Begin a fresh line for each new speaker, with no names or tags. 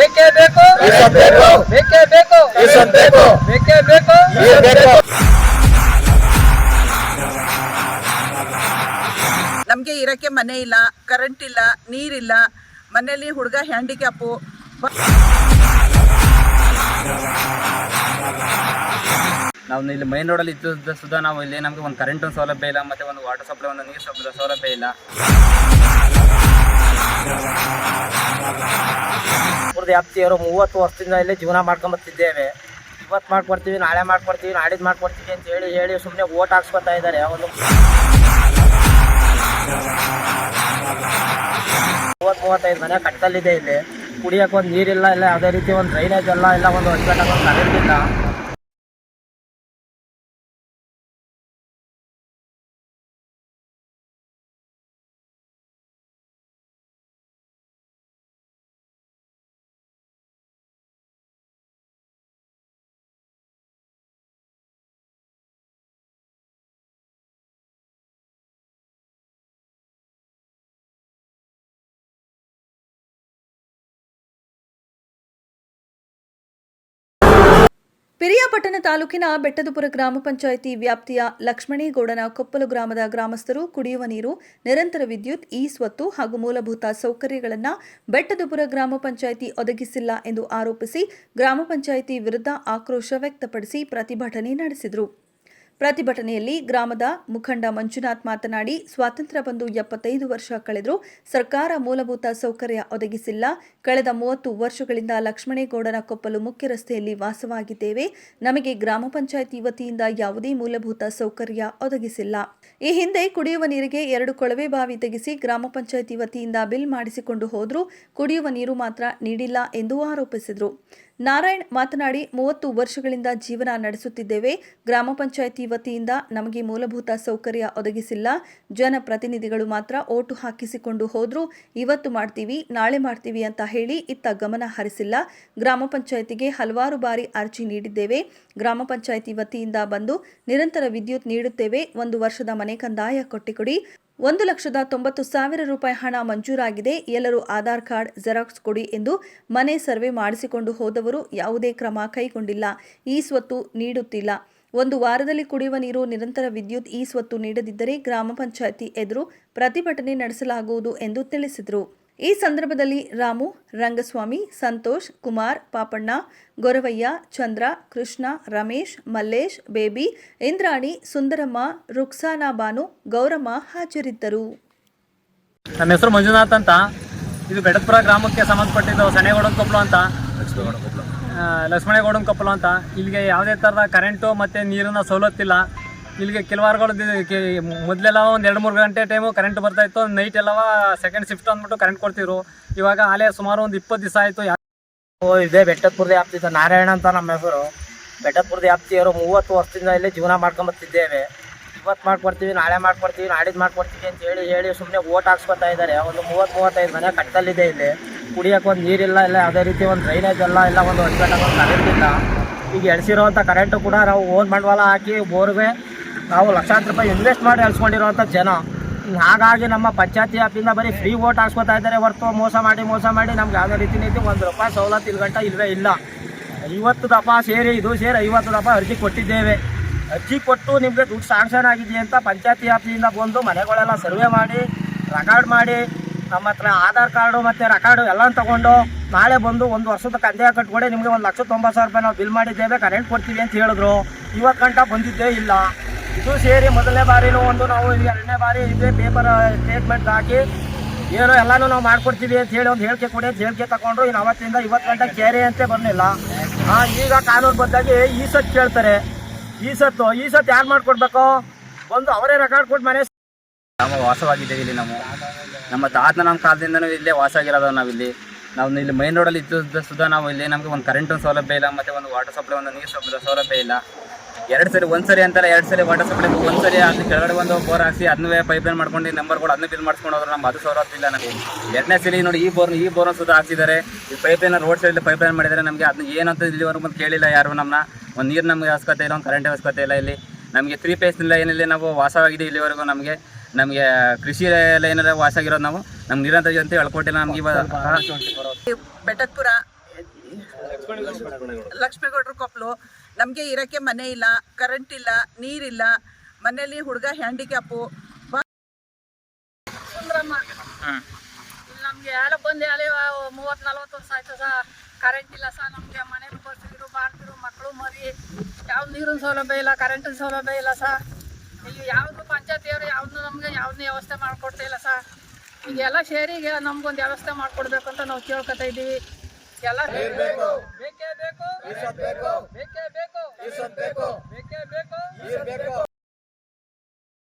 ಬೇಕೇ ಬೇಕು, ಬೇಕೇ ಬೇಕು, ಬೇಕೇ ಬೇಕು.
ನಮಗೆ ಇರಕ್ಕೆ ಮನೆ ಇಲ್ಲ, ಕರೆಂಟ್ ಇಲ್ಲ, ನೀರಿಲ್ಲ, ಮನೆಯಲ್ಲಿ ಹುಡುಗ ಹ್ಯಾಂಡಿಕ್ಯಾಪು.
ನಾವು ಇಲ್ಲಿ ಮೈನ್ ರೋಡಲ್ಲಿ ಇದ್ದ ಸುಧಾ ನಾವು ಇಲ್ಲಿ ನಮಗೆ ಒಂದು ಕರೆಂಟ್ ಸೌಲಭ್ಯ ಇಲ್ಲ, ಮತ್ತು ಒಂದು ವಾಟರ್ ಸಪ್ಲೈ, ಒಂದು ನೀರು ಸೌಲಭ್ಯ ಇಲ್ಲ.
ವ್ಯಾಪ್ತಿಯವರು 30 ವರ್ಷದಿಂದ ಇಲ್ಲಿ ಜೀವನ ಮಾಡ್ಕೊಂಬತ್ತಿದ್ದೇವೆ. ಇವತ್ತು ಮಾಡ್ಕೊಡ್ತೀವಿ, ನಾಳೆ ಮಾಡ್ಕೊಡ್ತೀವಿ, ನಾಡಿದ್ದು ಮಾಡ್ಕೊಡ್ತೀವಿ ಅಂತ ಹೇಳಿ ಸುಮ್ಮನೆ ಓಟ್ ಹಾಕ್ಸ್ಕೊತಾ ಇದ್ದಾರೆ. ಒಂದು 30-35 ಮನೆ ಕಟ್ಟಲಿದೆ. ಇಲ್ಲಿ ಕುಡಿಯೋಕೆ ಒಂದು ನೀರಿಲ್ಲ, ಇಲ್ಲ ಯಾವುದೇ ರೀತಿ ಒಂದು ಡ್ರೈನೇಜ್ ಇಲ್ಲ, ಒಂದು ಹೊಸಪೇಟೆಗೆ ಒಂದು ಕರೆಂಟ್ ಇಲ್ಲ.
ಪಿರಿಯಾಪಟ್ಟಣ ತಾಲೂಕಿನ ಬೆಟ್ಟದಪುರ ಗ್ರಾಮ ಪಂಚಾಯಿತಿ ವ್ಯಾಪ್ತಿಯ ಲಕ್ಷ್ಮಣೇಗೌಡನ ಕೊಪ್ಪಲು ಗ್ರಾಮದ ಗ್ರಾಮಸ್ಥರು ಕುಡಿಯುವ ನೀರು, ನಿರಂತರ ವಿದ್ಯುತ್, ಇ ಸ್ವತ್ತು ಹಾಗೂ ಮೂಲಭೂತ ಸೌಕರ್ಯಗಳನ್ನು ಬೆಟ್ಟದಪುರ ಗ್ರಾಮ ಪಂಚಾಯಿತಿ ಒದಗಿಸಿಲ್ಲ ಎಂದು ಆರೋಪಿಸಿ ಗ್ರಾಮ ಪಂಚಾಯಿತಿ ವಿರುದ್ಧ ಆಕ್ರೋಶ ವ್ಯಕ್ತಪಡಿಸಿ ಪ್ರತಿಭಟನೆ ನಡೆಸಿದರು. ಪ್ರತಿಭಟನೆಯಲ್ಲಿ ಗ್ರಾಮದ ಮುಖಂಡ ಮಂಜುನಾಥ್ ಮಾತನಾಡಿ, ಸ್ವಾತಂತ್ರ್ಯ ಬಂದು 75 ವರ್ಷ ಕಳೆದರೂ ಸರ್ಕಾರ ಮೂಲಭೂತ ಸೌಕರ್ಯ ಒದಗಿಸಿಲ್ಲ. ಕಳೆದ 30 ವರ್ಷಗಳಿಂದ ಲಕ್ಷ್ಮಣೇಗೌಡನ ಕೊಪ್ಪಲು ಮುಖ್ಯ ರಸ್ತೆಯಲ್ಲಿ ವಾಸವಾಗಿದ್ದೇವೆ. ನಮಗೆ ಗ್ರಾಮ ಪಂಚಾಯಿತಿ ವತಿಯಿಂದ ಯಾವುದೇ ಮೂಲಭೂತ ಸೌಕರ್ಯ ಒದಗಿಸಿಲ್ಲ. ಈ ಹಿಂದೆ ಕುಡಿಯುವ ನೀರಿಗೆ 2 ಕೊಳವೆ ಬಾವಿ ತೆಗೆಸಿ ಗ್ರಾಮ ಪಂಚಾಯಿತಿ ವತಿಯಿಂದ ಬಿಲ್ ಮಾಡಿಸಿಕೊಂಡು ಹೋದರೂ ಕುಡಿಯುವ ನೀರು ಮಾತ್ರ ನೀಡಿಲ್ಲ ಎಂದು ಆರೋಪಿಸಿದರು. ನಾರಾಯಣ್ ಮಾತನಾಡಿ, 30 ವರ್ಷಗಳಿಂದ ಜೀವನ ನಡೆಸುತ್ತಿದ್ದೇವೆ. ಗ್ರಾಮ ಪಂಚಾಯಿತಿ ವತಿಯಿಂದ ನಮಗೆ ಮೂಲಭೂತ ಸೌಕರ್ಯ ಒದಗಿಸಿಲ್ಲ. ಜನಪ್ರತಿನಿಧಿಗಳು ಮಾತ್ರ ಓಟು ಹಾಕಿಸಿಕೊಂಡು ಹೋದ್ರು, ಇವತ್ತು ಮಾಡ್ತೀವಿ, ನಾಳೆ ಮಾಡ್ತೀವಿ ಅಂತ ಹೇಳಿ ಇತ್ತ ಗಮನ ಹರಿಸಿಲ್ಲ. ಗ್ರಾಮ ಪಂಚಾಯಿತಿಗೆ ಹಲವಾರು ಬಾರಿ ಅರ್ಜಿ ನೀಡಿದ್ದೇವೆ. ಗ್ರಾಮ ಪಂಚಾಯಿತಿ ವತಿಯಿಂದ ಬಂದು ನಿರಂತರ ವಿದ್ಯುತ್ ನೀಡುತ್ತೇವೆ, 1 ವರ್ಷದ ಮನೆ ಕಂದಾಯ ಕೊಟ್ಟಿಕೊಡಿ, 1,90,000 ರೂಪಾಯಿ ಹಣ ಮಂಜೂರಾಗಿದೆ, ಎಲ್ಲರೂ ಆಧಾರ್ ಕಾರ್ಡ್ ಜೆರಾಕ್ಸ್ ಕೊಡಿ ಎಂದು ಮನೆ ಸರ್ವೆ ಮಾಡಿಸಿಕೊಂಡು ಹೋದವರು ಯಾವುದೇ ಕ್ರಮ ಕೈಗೊಂಡಿಲ್ಲ. ಈ ಸ್ವತ್ತು ನೀಡುತ್ತಿಲ್ಲ. 1 ವಾರದಲ್ಲಿ ಕುಡಿಯುವ ನೀರು, ನಿರಂತರ ವಿದ್ಯುತ್, ಈ ಸ್ವತ್ತು ನೀಡದಿದ್ದರೆ ಗ್ರಾಮ ಪಂಚಾಯಿತಿ ಎದುರು ಪ್ರತಿಭಟನೆ ನಡೆಸಲಾಗುವುದು ಎಂದು ತಿಳಿಸಿದರು. ಈ ಸಂದರ್ಭದಲ್ಲಿ ರಾಮು, ರಂಗಸ್ವಾಮಿ, ಸಂತೋಷ್, ಕುಮಾರ್, ಪಾಪಣ್ಣ, ಗೊರವಯ್ಯ, ಚಂದ್ರ, ಕೃಷ್ಣ, ರಮೇಶ್, ಮಲ್ಲೇಶ್, ಬೇಬಿ, ಇಂದ್ರಾಣಿ, ಸುಂದರಮ್ಮ, ರುಕ್ಸಾನಾ ಬಾನು, ಗೌರಮ್ಮ ಹಾಜರಿದ್ದರು.
ನಮ್ಮ ಹೆಸರು ಮಂಜುನಾಥ್ ಅಂತ. ಇದು ಬೆಟ್ಟದಪುರ ಗ್ರಾಮಕ್ಕೆ ಸಂಬಂಧಪಟ್ಟಿದ್ದು ಸಣೇಗೌಡನ ಕೊಪ್ಪಲು ಅಂತ, ಲಕ್ಷ್ಮಣೇಗೌಡನ ಕೊಪ್ಪಲು ಅಂತ. ಇಲ್ಲಿಗೆ ಯಾವುದೇ ಥರದ ಕರೆಂಟು ಮತ್ತು ನೀರಿನ ಸವಲತ್ತಿಲ್ಲ. ಇಲ್ಲಿಗೆ ಕೆಲವಾರುಗಳು ಮೊದಲೆಲ್ಲ ಒಂದು 2-3 ಗಂಟೆ ಟೈಮು ಕರೆಂಟ್ ಬರ್ತಾಯಿತ್ತು. ನೈಟ್ ಎಲ್ಲವ ಸೆಕೆಂಡ್ ಶಿಫ್ಟ್ ಅಂದ್ಬಿಟ್ಟು ಕರೆಂಟ್ ಕೊಡ್ತಿದ್ರು. ಇವಾಗ ಆಲೇ ಸುಮಾರು ಒಂದು 20 ದಿವಸ ಆಯಿತು.
ಇದೇ ಬೆಟ್ಟದಪುರದ ವ್ಯಾಪ್ತಿ ನಾರಾಯಣ ಅಂತ ನಮ್ಮ ಹೆಸರು. ಬೆಟ್ಟದಪುರದ ವ್ಯಾಪ್ತಿಯವರು 30 ವರ್ಷದಿಂದ ಇಲ್ಲಿ ಜೀವನ ಮಾಡ್ಕೊಂಬತ್ತಿದ್ದೇವೆ. ಇವತ್ತು ಮಾಡ್ಕೊಡ್ತೀವಿ, ನಾಳೆ ಮಾಡ್ಕೊಡ್ತೀವಿ, ನಾಡಿದ್ದು ಮಾಡ್ಕೊಡ್ತೀವಿ ಅಂತ ಹೇಳಿ ಸುಮ್ಮನೆ ಓಟ್ ಹಾಕ್ಸ್ಕೊತಾ ಇದ್ದಾರೆ. ಒಂದು 30-35 ಮನೆ ಕಟ್ಟಲಿದೆ. ಇಲ್ಲಿ ಕುಡಿಯೋಕೆ ಒಂದು ನೀರಿಲ್ಲ, ಇಲ್ಲ ಯಾವುದೇ ರೀತಿ ಒಂದು ಡ್ರೈನೇಜ್ ಇಲ್ಲ, ಒಂದು ಹೊಸಪೇಟೆಗೆ ಒಂದು ಕರೆಂಟ್ ಇಲ್ಲ. ಈಗ ಎಳ್ಸಿರೋವಂಥ ಕರೆಂಟು ಕೂಡ ನಾವು ಓನ್ ಬಂಡವಾಳ ಹಾಕಿ ಬೋರ್ಗೆ ನಾವು ಲಕ್ಷಾಂತರ ರೂಪಾಯಿ ಇನ್ವೆಸ್ಟ್ ಮಾಡಿ ಎಳ್ಸ್ಕೊಂಡಿರೋವಂಥ ಜನ. ಹಾಗಾಗಿ ನಮ್ಮ ಪಂಚಾಯತಿ ಆಫಿಂದ ಬರೀ ಫ್ರೀ ಓಟ್ ಹಾಕ್ಸ್ಕೊತಾ ಇದ್ದಾರೆ ಹೊರತು ಮೋಸ ಮಾಡಿ ನಮ್ಗೆ ಯಾವುದೇ ರೀತಿ ₹1 ಸವಲತ್ತು ಇಲ್ಗಂಟ ಇಲ್ಲವೇ ಇಲ್ಲ. 50 ದಫಾ ಸೇರಿ 50 ದಫಾ ಅರ್ಜಿ ಕೊಟ್ಟಿದ್ದೇವೆ. ಅರ್ಜಿ ಕೊಟ್ಟು ನಿಮಗೆ ದುಡ್ಡು ಸ್ಯಾಂಕ್ಷನ್ ಆಗಿದೆ ಅಂತ ಪಂಚಾಯತಿ ಆಫೀಸಿಂದ ಬಂದು ಮನೆಗಳೆಲ್ಲ ಸರ್ವೆ ಮಾಡಿ ರೆಕಾರ್ಡ್ ಮಾಡಿ ನಮ್ಮ ಹತ್ರ ಆಧಾರ್ ಕಾರ್ಡು ಮತ್ತು ರೆಕಾರ್ಡು ಎಲ್ಲ ತಗೊಂಡು ನಾಳೆ ಬಂದು 1 ವರ್ಷದ ಕಂದಾಯ ಕಟ್ಕೊಡಿ, ನಿಮಗೆ 1,90,000 ರೂಪಾಯಿ ನಾವು ಬಿಲ್ ಮಾಡಿದ್ದೇವೆ, ಕರೆಂಟ್ ಕೊಡ್ತೀವಿ ಅಂತ ಹೇಳಿದ್ರು. ಇವತ್ತು ಗಂಟ ಬಂದಿದ್ದೇ ಇಲ್ಲ. ಇದು ಸೇರಿ ಮೊದಲನೇ ಬಾರಿನೂ ಒಂದು, ನಾವು 2ನೇ ಬಾರಿ ಇದೇ ಪೇಪರ್ ಸ್ಟೇಟ್ಮೆಂಟ್ ಹಾಕಿ ಏನೋ ಎಲ್ಲನೂ ನಾವು ಮಾಡ್ಕೊಡ್ತೀವಿ ಅಂತ ಹೇಳಿ ಒಂದು ಹೇಳಿಕೆ ಕೊಡಿ ಅಂತ ಹೇಳಿಕೆ ತಗೊಂಡ್ರು. ಇನ್ನು ಅವತ್ತಿಂದ ಇವತ್ತು ಗಂಟೆ ಕೇರೆ ಅಂತ ಬರಲಿಲ್ಲ. ಈಗ ಕಾನೂನು ಬದ್ದಾಗಿ ಈ ಸತ್ ಕೇಳ್ತಾರೆ. ಈ ಸತ್ತು ಯಾರು ಮಾಡ್ಕೊಡ್ಬೇಕು? ಬಂದು ಅವರೇ ರೆಕಾರ್ಡ್ ಕೊಟ್ಟು ಮನೆ
ನಾವು ವಾಸವಾಗಿದ್ದೇವೆ. ಇಲ್ಲಿ ನಮ್ಮ ತಾತನ ಕಾಲದಿಂದನೂ ಇಲ್ಲೇ ವಾಸ ಆಗಿರೋದು. ನಾವು ಇಲ್ಲಿ ಮೈನ್ ರೋಡಲ್ಲಿ ಇದ್ದ ಸುಧಾ ನಾವು ಇಲ್ಲಿ ನಮಗೆ ಒಂದು ಕರೆಂಟ್ ಸೌಲಭ್ಯ ಇಲ್ಲ, ಮತ್ತು ಒಂದು ವಾಟರ್ ಸಪ್ಲೈ, ಒಂದು ನೀರು ಸೌಲಭ್ಯ ಇಲ್ಲ. 2 ಸರಿ, 1 ಸರಿ ಅಂತಾರೆ, 2 ಸರಿ ವಾಟರ್ ಸಪ್ಲೈ, 1 ಸರಿ ಅದು ಕೆಳಗಡೆ ಒಂದು ಬೋರ್ ಹಾಕಿ ಅದನ್ನೇ ಪೈಪ್ಲೈನ್ ಮಾಡ್ಕೊಂಡು ನಂಬರ್ಗಳು ಅದನ್ನ ಬಿಲ್ ಮಾಡ್ಕೊಂಡು ಹೋದ್ರೆ ನಮ್ಗೆ ಅದು ಸೌಲಭ್ಯ ಇಲ್ಲ. ನಮಗೆ 2ನೇ ಸರಿ ನೋಡಿ ಈ ಬೋರ್ನ ಸುಧಾ ಹಾಕ್ಸಿದ್ದಾರೆ. ಈ ಪೈಪ್ಲೈನ್ ರೋಡ್ ಸೈಡಲ್ಲಿ ಪೈಪ್ಲೈನ್ ಮಾಡಿದ್ದಾರೆ. ನಮಗೆ ಅದನ್ನ ಏನಂತ ಇಲ್ಲಿವರೆಗೂ ಬಂದು ಕೇಳಿಲ್ಲ ಯಾರು. ಒಂದು ನೀರು ನಮಗೆ ಅವಶ್ಯಕತೆ ಇಲ್ಲ, ಒಂದು ಕರೆಂಟ್ ಅವಶ್ಯಕತೆ ಇಲ್ಲ. ಇಲ್ಲಿ ನಮಗೆ 3 ಫೇಸ್ ಇಲ್ಲ, ಏನಿಲ್ಲ. ನಾವು ವಾಸವಾಗಿದೆ ಇಲ್ಲಿವರೆಗೂ. ನಮಗೆ ಕೃಷಿ ಲೈನಲ್ಲಿ ವಾಸ ಆಗಿರೋದು. ನಮ್ಗೆ ನಿರಂತರ ಅಂತ ಹೇಳ್ಕೊಟ್ಟಿಲ್ಲ ನಮ್ಗೆ.
ಬೆಟ್ಟದಪುರ ಲಕ್ಷ್ಮೇಗೌಡರು ಕೊಪ್ಪಲು. ನಮಗೆ ಇರೋಕ್ಕೆ ಮನೆ ಇಲ್ಲ, ಕರೆಂಟ್ ಇಲ್ಲ, ನೀರಿಲ್ಲ, ಮನೇಲಿ ಹುಡುಗ ಹ್ಯಾಂಡಿಕ್ಯಾಪು.
ಸುಂದ್ರಮ್ಮ ನಮಗೆ ಯಾರು ಬಂದು ಅಲ್ಲಿ 30-40 ವರ್ಷ ಆಯ್ತು ಸಹ ಕರೆಂಟ್ ಇಲ್ಲ ಸಹ. ನಮಗೆ ಮನೇಲಿ ಬರ್ತಿದ್ರು ಬಾಳ್ತಿರು ಮಕ್ಕಳು ಮರಿ, ಯಾವ ನೀರಿನ ಸೌಲಭ್ಯ ಇಲ್ಲ, ಕರೆಂಟಿನ ಸೌಲಭ್ಯ ಇಲ್ಲ ಸಹ. ಈಗ ಯಾವುದು ಪಂಚಾಯತಿಯವರು ಯಾವ್ದು ನಮಗೆ ಯಾವುದನ್ನ ವ್ಯವಸ್ಥೆ ಮಾಡಿಕೊಡ್ತಾ ಇಲ್ಲ ಸಹ. ಈಗೆಲ್ಲ ಸೇರಿ ಈಗ ನಮ್ಗೊಂದು ವ್ಯವಸ್ಥೆ ಮಾಡಿಕೊಡ್ಬೇಕು ಅಂತ ನಾವು ಕೇಳ್ಕೊತಾ ಇದ್ದೀವಿ. ಎಲ್ಲ
ಬೇಕೇ ಬೇಕು, ಬೇಕೇ ಬೇಕು, ಬೇಕೇ ಬೇಕು, ಬೇಕೇ ಬೇಕು.